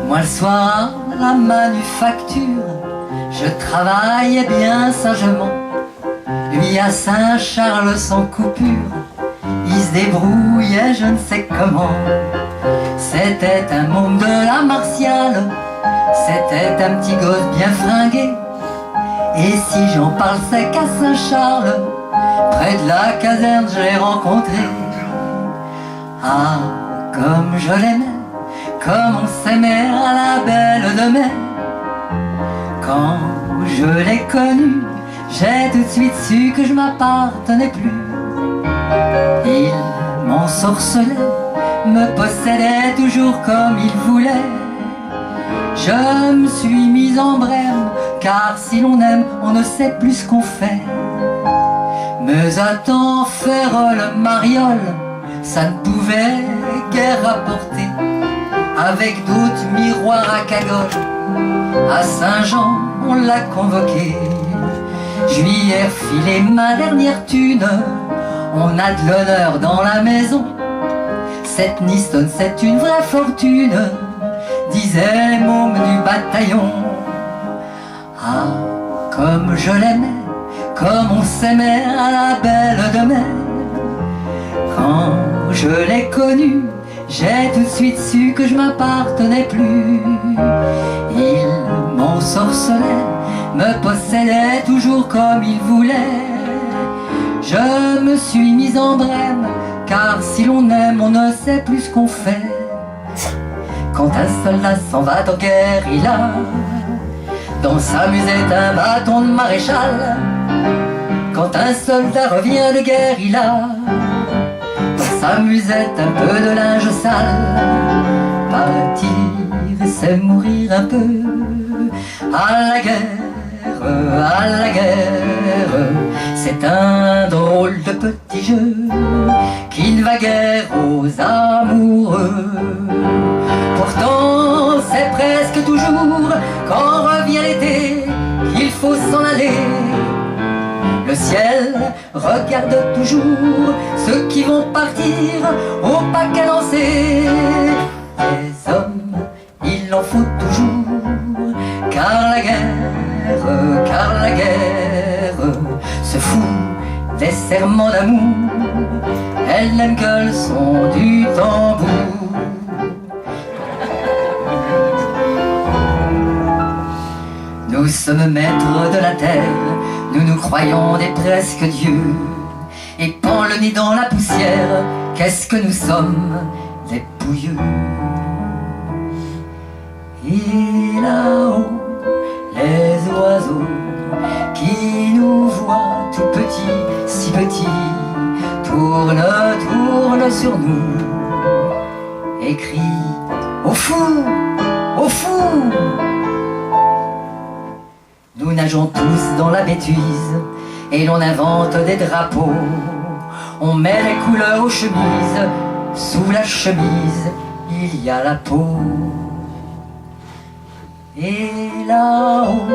Moi le soir à la manufacture, je travaillais bien sagement. Lui à Saint-Charles sans coupure, il se débrouillait je ne sais comment. C'était un môme de la Martiale, c'était un petit gosse bien fringué. Et si j'en parle c'est qu'à Saint-Charles, près de la caserne j'ai rencontré. Ah, comme je l'aimais, comme on s'aimait à la belle de mai. Quand je l'ai connu, j'ai tout de suite su que je m'appartenais plus. Il m'ensorcelait, me possédait toujours comme il voulait. Je me suis mise en brème, car si l'on aime, on ne sait plus ce qu'on fait. Mais attends, faire le mariole, ça ne pouvait guère rapporter. Avec d'autres miroirs à cagole, à Saint-Jean on l'a convoqué. Je lui ai refilé ma dernière thune, on a de l'honneur dans la maison. Cette Niston c'est une vraie fortune, disaient les mômes du bataillon. Ah, comme je l'aimais, comme on s'aimait à la belle de mai. Quand je l'ai connu, j'ai tout de suite su que je m'appartenais plus. Il m'ensorcelait, me possédait toujours comme il voulait. Je me suis mise en brème, car si l'on aime, on ne sait plus ce qu'on fait. Quand un soldat s'en va en guerre, il a dans sa musette un bâton de maréchal. Quand un soldat revient de guerre, il a dans sa musette un peu de linge sale. Partir, c'est mourir un peu. À la guerre, c'est un drôle de petit jeu qui ne va guère aux amoureux. Pourtant, c'est presque toujours quand revient l'été qu'il faut s'en aller. Le ciel regarde toujours ceux qui vont partir au pas cadencé. Les hommes, il en faut toujours, car la guerre se fout des serments d'amour. Elle n'aime que le son du tambour. Nous sommes maîtres de la terre, nous nous croyons des presque dieux. Et pend le nez dans la poussière, qu'est-ce que nous sommes, des pouilleux. Et là-haut, les oiseaux qui nous voient tout petits, si petits, tournent sur nous et crient au fou, au fou. Nous nageons tous dans la bêtise et l'on invente des drapeaux. On met les couleurs aux chemises, sous la chemise il y a la peau. Et là-haut,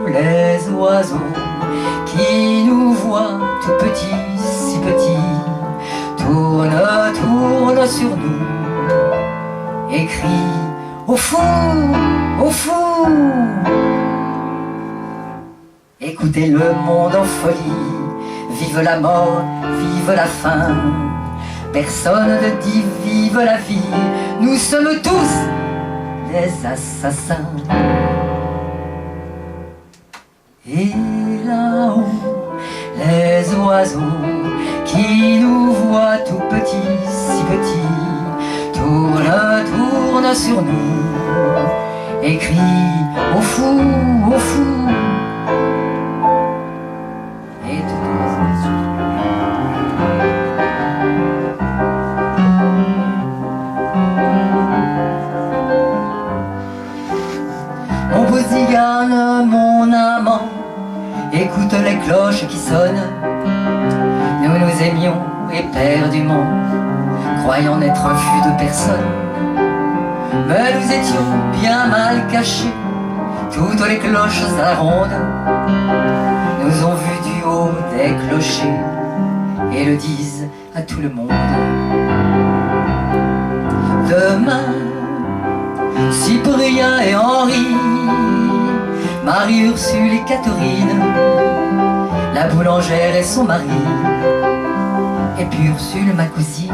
les oiseaux qui nous voient tout petits, si petits, tournent sur nous et crient au fou, au fou. Écoutez le monde en folie, vive la mort, vive la faim. Personne ne dit vive la vie, nous sommes tous des assassins. Et là-haut, les oiseaux qui nous voient tout petits, si petits, tournent sur nous et crient au fou, au fou. Mon amant, écoute les cloches qui sonnent. Nous nous aimions éperdument, croyant n'être vus de personne. Mais nous étions bien mal cachés Toutes les cloches à la ronde nous ont vus du haut des clochers et le disent à tout le monde. Demain, Cyprien et Henri, Marie-Ursule et Catherine, la boulangère et son mari, et puis Ursule ma cousine.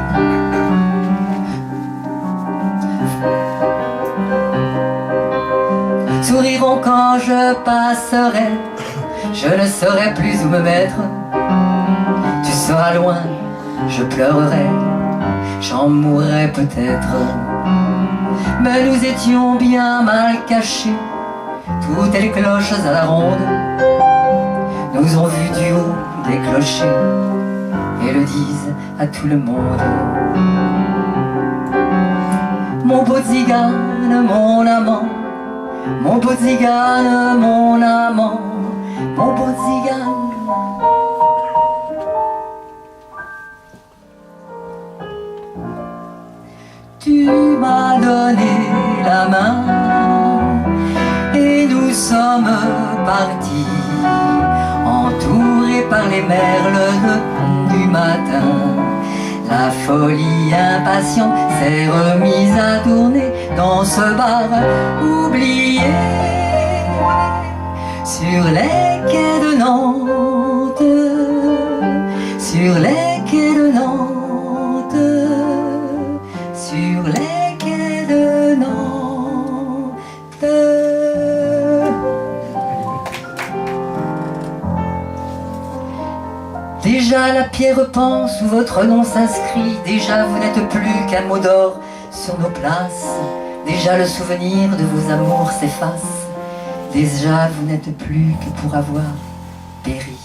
Souriront quand je passerai, je ne saurai plus où me mettre. Tu seras loin, je pleurerai, j'en mourrai peut-être. Mais nous étions bien mal cachés, toutes les cloches à la ronde nous ont vus du haut des clochers et le disent à tout le monde. Mon beau tzigane, mon amant, mon beau tzigane, mon amant, mon beau tzigane. Tu m'as donné la main et nous sommes partis, entourés par les merles du matin. La folie impatiente s'est remise à tourner dans ce bar oublié sur les quais de Nantes, sur les quais de Nantes, sur les quais de Nantes. Déjà la pierre pend sous votre nom s'inscrit, déjà vous n'êtes plus qu'un mot d'or sur nos places, déjà le souvenir de vos amours s'efface, déjà vous n'êtes plus que pour avoir péri.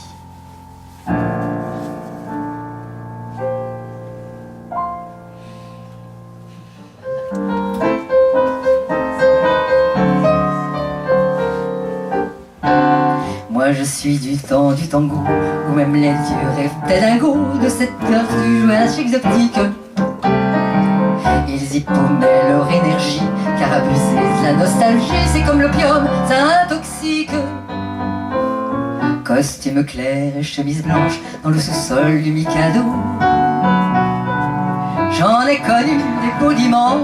Moi je suis du temps du tango, où même les dieux rêvent dingo de cette heure du jouage exotique. Ils y paumaient leur énergie, car abuser de la nostalgie, c'est comme l'opium, ça intoxique. Costume clair et chemise blanche dans le sous-sol du Mikado. J'en ai connu des beaux dimanches,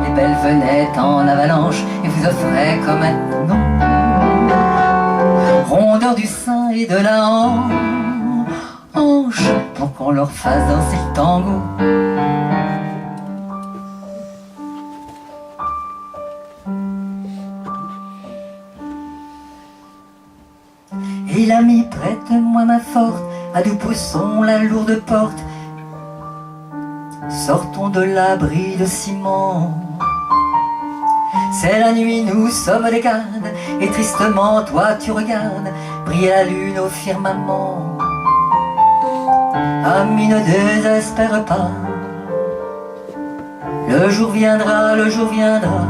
les belles venaient en avalanche et vous offraient comme un nom. Rondeur du sein et de la hanche pour qu'on leur fasse danser le tango. Et l'ami prête-moi main forte, à nous poussons la lourde porte. Sortons de l'abri de ciment. C'est la nuit, nous sommes des cannes, et tristement toi tu regardes briller la lune au firmament. Ami, ne désespère pas, le jour viendra, le jour viendra.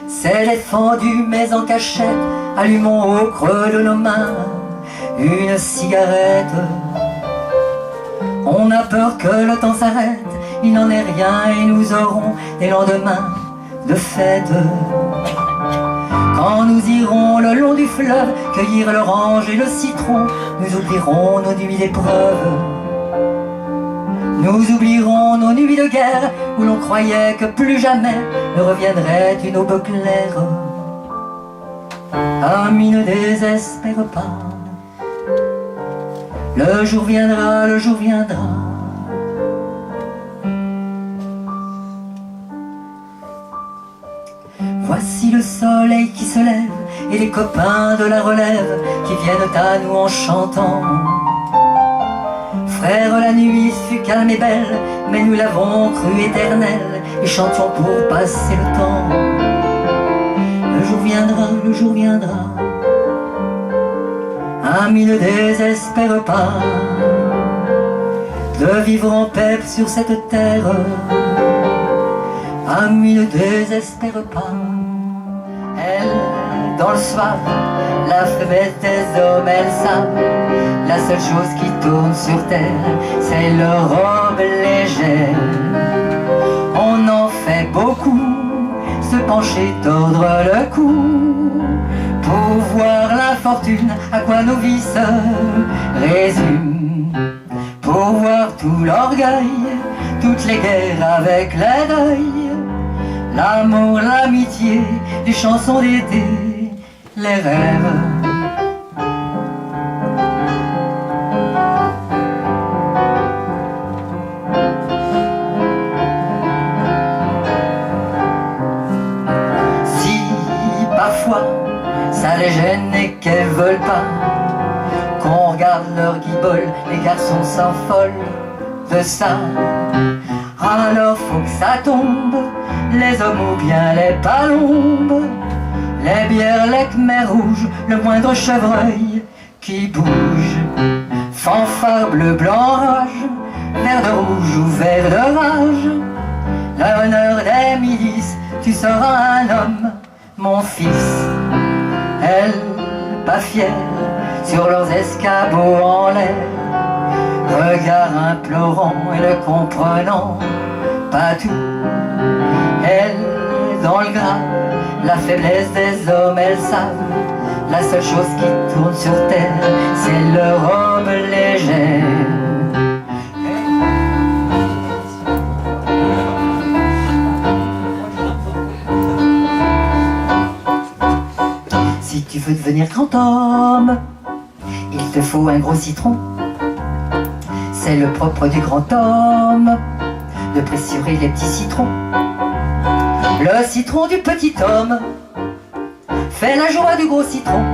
C'est défendu mais en cachette, allumons au creux de nos mains une cigarette. On a peur que le temps s'arrête, il n'en est rien et nous aurons des lendemains de fête. Quand nous irons le long du fleuve cueillir l'orange et le citron, nous oublierons nos nuits d'épreuve. Nous oublierons nos nuits de guerre où l'on croyait que plus jamais ne reviendrait une aube claire. Ami, ne désespère pas, le jour viendra, le jour viendra. Voici le soleil qui se lève et les copains de la relève qui viennent à nous en chantant. Frère, la nuit fut calme et belle, mais nous l'avons crue éternelle et chantions pour passer le temps. Le jour viendra, le jour viendra. Ami, ne désespère pas de vivre en paix sur cette terre. Ami, ne désespère pas. Elle, dans le soir, la faiblesse des hommes, elle savent. La seule chose qui tourne sur terre, c'est leur robe légère. On en pencher, tordre le cou, pour voir l'infortune, à quoi nos vies se résument, pour voir tout l'orgueil, toutes les guerres avec les deuils, l'amour, l'amitié, les chansons d'été, les rêves. Si parfois ça les gêne et qu'elles veulent pas qu'on regarde leur guibole, les garçons s'affolent de ça. Alors faut que ça tombe, les hommes ou bien les palombes, les bières, les khmers rouges, le moindre chevreuil qui bouge. Fanfare bleu, blanc, rouge, vert de rouge ou vert de rage, l'honneur des milices, tu seras un homme, mon fils. Elle, pas fière, sur leurs escabeaux en l'air, regard implorant et ne comprenant pas tout. Elle, dans le gras, la faiblesse des hommes, elles savent. La seule chose qui tourne sur terre, c'est leur robe légère. Si tu veux devenir grand homme, il te faut un gros citron. C'est le propre du grand homme de pressurer les petits citrons. Le citron du petit homme fait la joie du gros citron.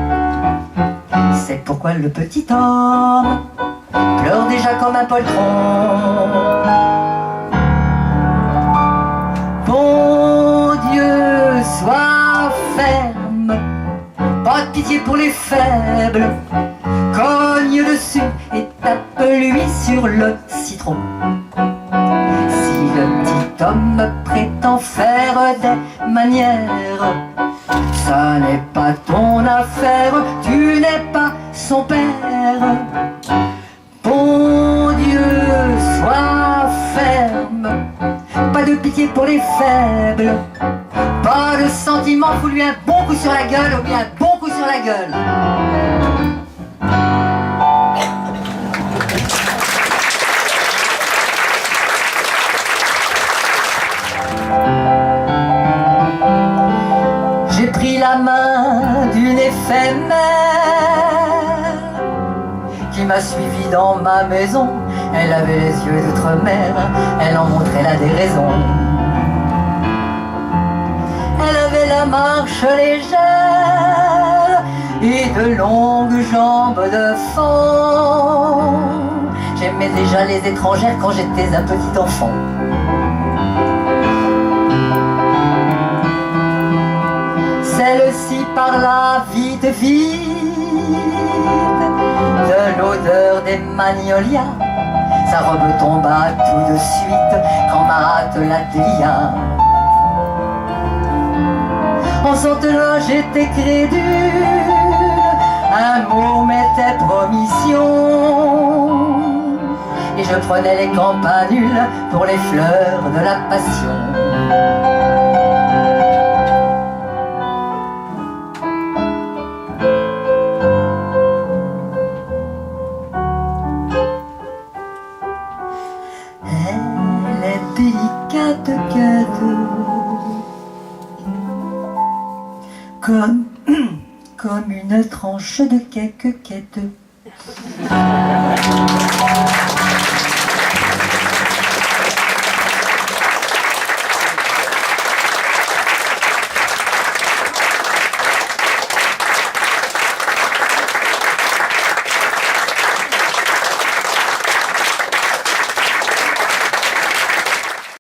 C'est pourquoi le petit homme pleure déjà comme un poltron. Bon Dieu, sois ferme, pas de pitié pour les faibles. Cogne dessus et tape-lui sur le citron. Si le petit homme prétend faire des manières, ça n'est pas ton affaire, tu n'es pas son père. Bon Dieu, sois ferme, pas de pitié pour les faibles. Pas de sentiment, faut lui un bon coup sur la gueule ou bien un bon coup sur la gueule. J'ai pris la main d'une éphémère qui m'a suivi dans ma maison. Elle avait les yeux d'outre-mer, elle en montrait la déraison. Elle avait la marche légère et de longues jambes de fond. J'aimais déjà les étrangères quand j'étais un petit enfant. Celle-ci parla vite, de l'odeur des magnolias. Sa robe tomba tout de suite quand ma hâte la délia. En sortant j'étais crédule, un mot m'était promission, et je prenais les campanules pour les fleurs de la passion. Elle est délicate, comme une tranche de cake quête.